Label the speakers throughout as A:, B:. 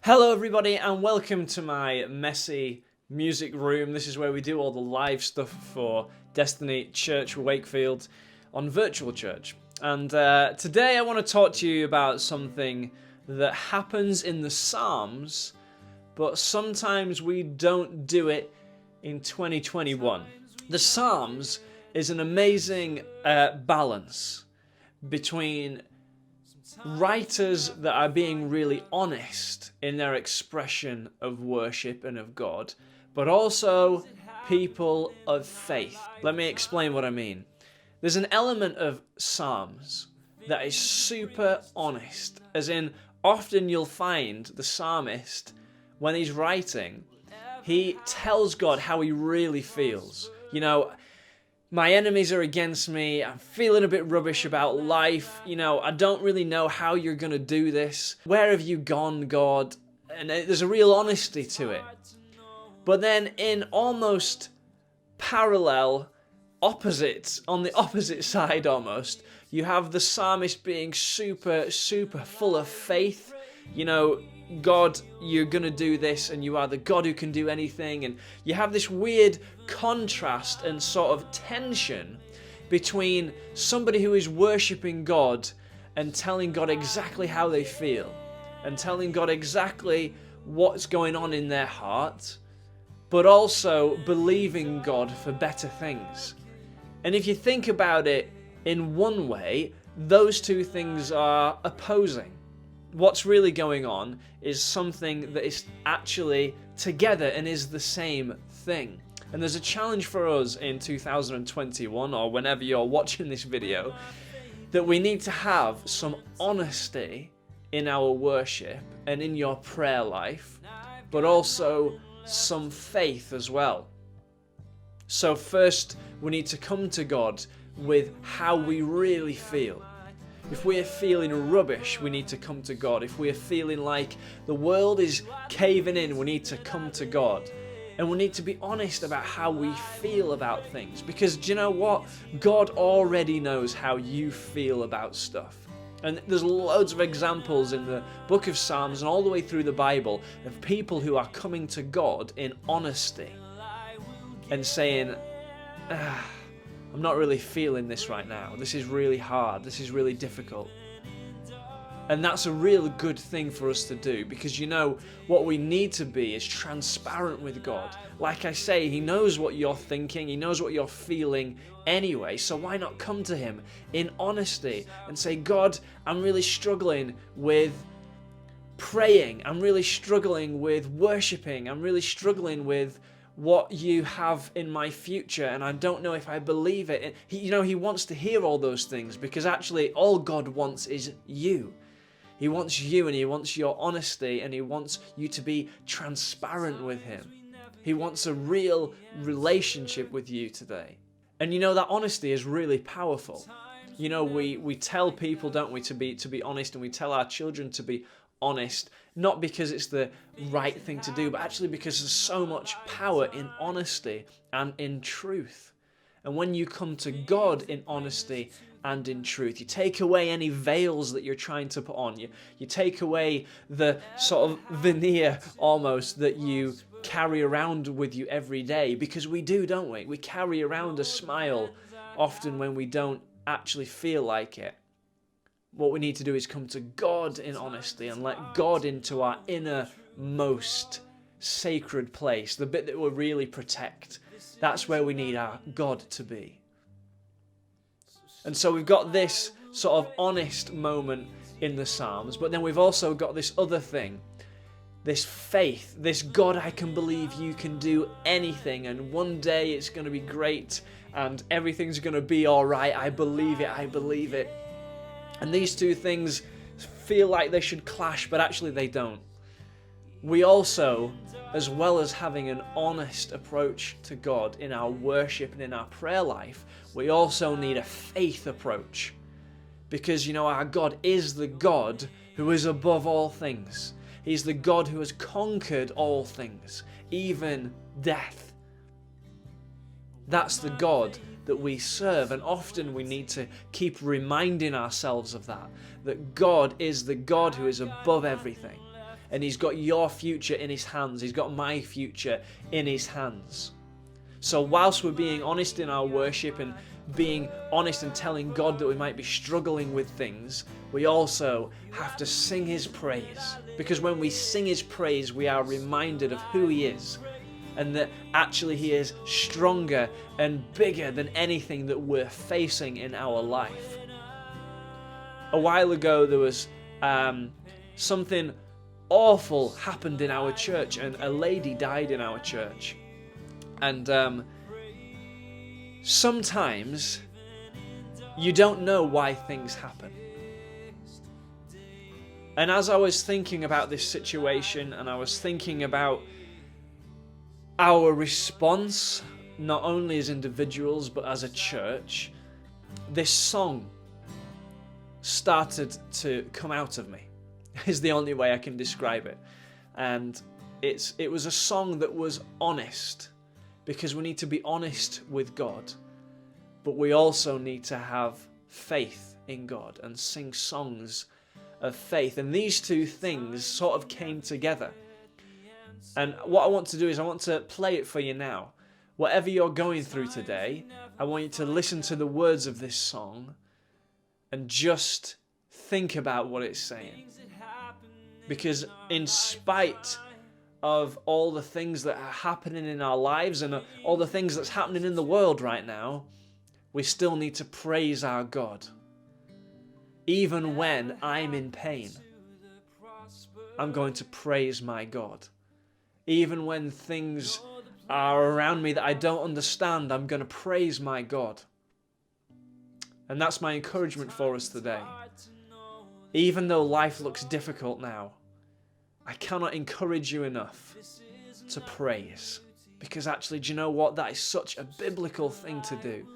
A: Hello everybody and welcome to my messy music room. This is where we do all the live stuff for Destiny Church Wakefield on Virtual Church. And today I want to talk to you about something that happens in the Psalms, but sometimes we don't do it in 2021. The Psalms is an amazing balance between writers that are being really honest in their expression of worship and of God, but also people of faith. Let me explain what I mean. There's an element of Psalms that is super honest, as in often you'll find the psalmist, when he's writing, he tells God how he really feels. You know, my enemies are against me, I'm feeling a bit rubbish about life, I don't really know how you're going to do this. Where have you gone, God? And there's a real honesty to it. But then in almost parallel opposites, on the opposite side almost, you have the psalmist being super full of faith. God, you're going to do this, and you are the God who can do anything. And you have this weird contrast and sort of tension between somebody who is worshipping God and telling God exactly how they feel and telling God exactly what's going on in their heart, but also believing God for better things. And if you think about it in one way, those two things are opposing. What's really going on is something that is actually together and is the same thing. And there's a challenge for us in 2021, or whenever you're watching this video, that we need to have some honesty in our worship and in your prayer life, but also some faith as well. So first, we need to come to God with how we really feel. If we're feeling rubbish, we need to come to God. If we're feeling like the world is caving in, we need to come to God. And we need to be honest about how we feel about things. Because do you know what? God already knows how you feel about stuff. And there's loads of examples in the book of Psalms and all the way through the Bible of people who are coming to God in honesty and saying, I'm not really feeling this right now. This is really hard. This is really difficult. And that's a real good thing for us to do, because what we need to be is transparent with God. Like I say, He knows what you're thinking. He knows what you're feeling anyway. So why not come to Him in honesty and say, God, I'm really struggling with praying. I'm really struggling with worshiping. I'm really struggling with what you have in my future, and I don't know if I believe it. And He wants to hear all those things, because actually all God wants is you. He wants you, and He wants your honesty, and He wants you to be transparent with Him. He wants a real relationship with you today. And that honesty is really powerful. We tell people, don't we, to be honest, and we tell our children to be honest, not because it's the right thing to do, but actually because there's so much power in honesty and in truth. And when you come to God in honesty and in truth, you take away any veils that you're trying to put on. You take away the sort of veneer almost that you carry around with you every day, because we do, don't we? We carry around a smile often when we don't actually feel like it. What we need to do is come to God in honesty and let God into our innermost sacred place, the bit that we'll really protect. That's where we need our God to be. And so we've got this sort of honest moment in the Psalms, but then we've also got this other thing, this faith, this God, I can believe you can do anything, and one day it's going to be great and everything's going to be all right. I believe it. And these two things feel like they should clash, but actually they don't. We also, as well as having an honest approach to God in our worship and in our prayer life, we also need a faith approach. Because, our God is the God who is above all things. He's the God who has conquered all things, even death. That's the God that we serve, and often we need to keep reminding ourselves of that God is the God who is above everything. and He's got your future in His hands. He's got my future in His hands. So whilst we're being honest in our worship and being honest and telling God that we might be struggling with things, we also have to sing His praise. Because when we sing His praise, we are reminded of who He is, and that actually He is stronger and bigger than anything that we're facing in our life. A while ago, there was something awful happened in our church, and a lady died in our church. And sometimes you don't know why things happen. And as I was thinking about this situation, and I was thinking about our response, not only as individuals but as a church, this song started to come out of me, is the only way I can describe it. And it was a song that was honest, because we need to be honest with God, but we also need to have faith in God and sing songs of faith. And these two things sort of came together. And what I want to do is I want to play it for you now. Whatever you're going through today, I want you to listen to the words of this song and just think about what it's saying. Because in spite of all the things that are happening in our lives and all the things that's happening in the world right now, we still need to praise our God. Even when I'm in pain, I'm going to praise my God. Even when things are around me that I don't understand, I'm going to praise my God. And that's my encouragement for us today. Even though life looks difficult now, I cannot encourage you enough to praise. Because actually, do you know what? That is such a biblical thing to do.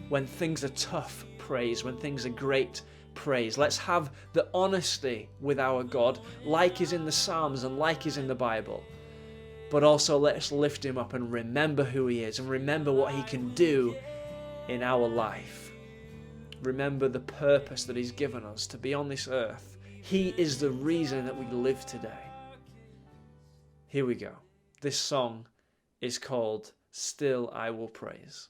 A: When things are tough, praise. When things are great, praise. Let's have the honesty with our God, like is in the Psalms and like is in the Bible. But also let's lift Him up and remember who He is and remember what He can do in our life. Remember the purpose that He's given us to be on this earth. He is the reason that we live today. Here we go. This song is called Still I Will Praise.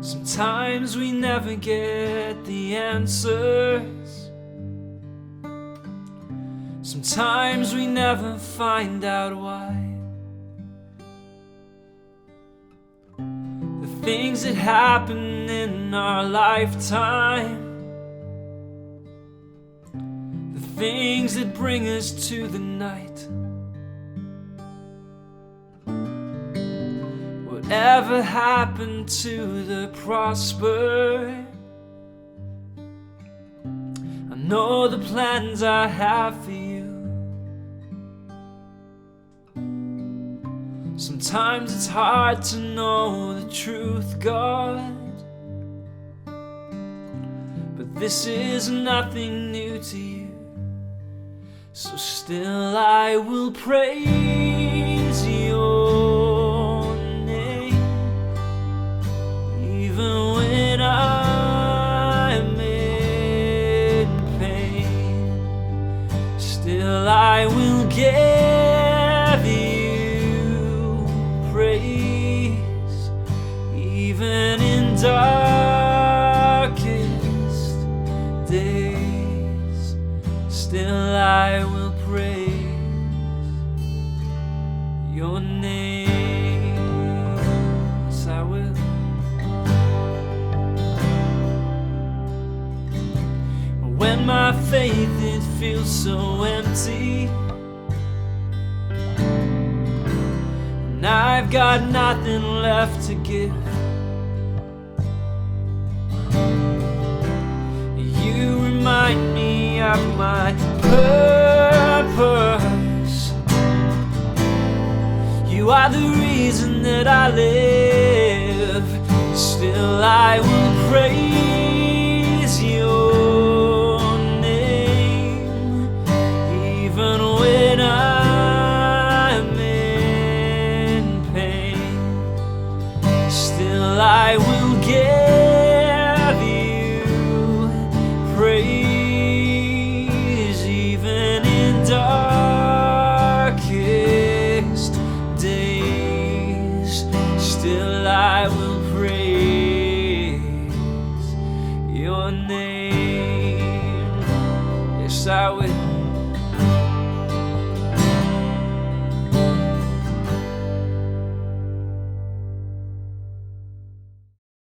A: Sometimes we never get the answers. Sometimes we never find out why. The things that happen in our lifetime, the things that bring us to the night. Whatever happened to the prosper? I know the plans I have for you. Sometimes it's hard to know the truth, God, but this is nothing new to you. So still I will praise your name, even when I'm in pain. Still I will give you praise, even in darkest days. Still I will praise your name. Yes, I will. When my faith, it feels so empty, and I've got nothing left to give, you remind me of my purpose. You are the reason that I live. Still I will praise your name, even when I'm still I will give you praise, even in darkest days. Still I will praise your name. Yes, I will.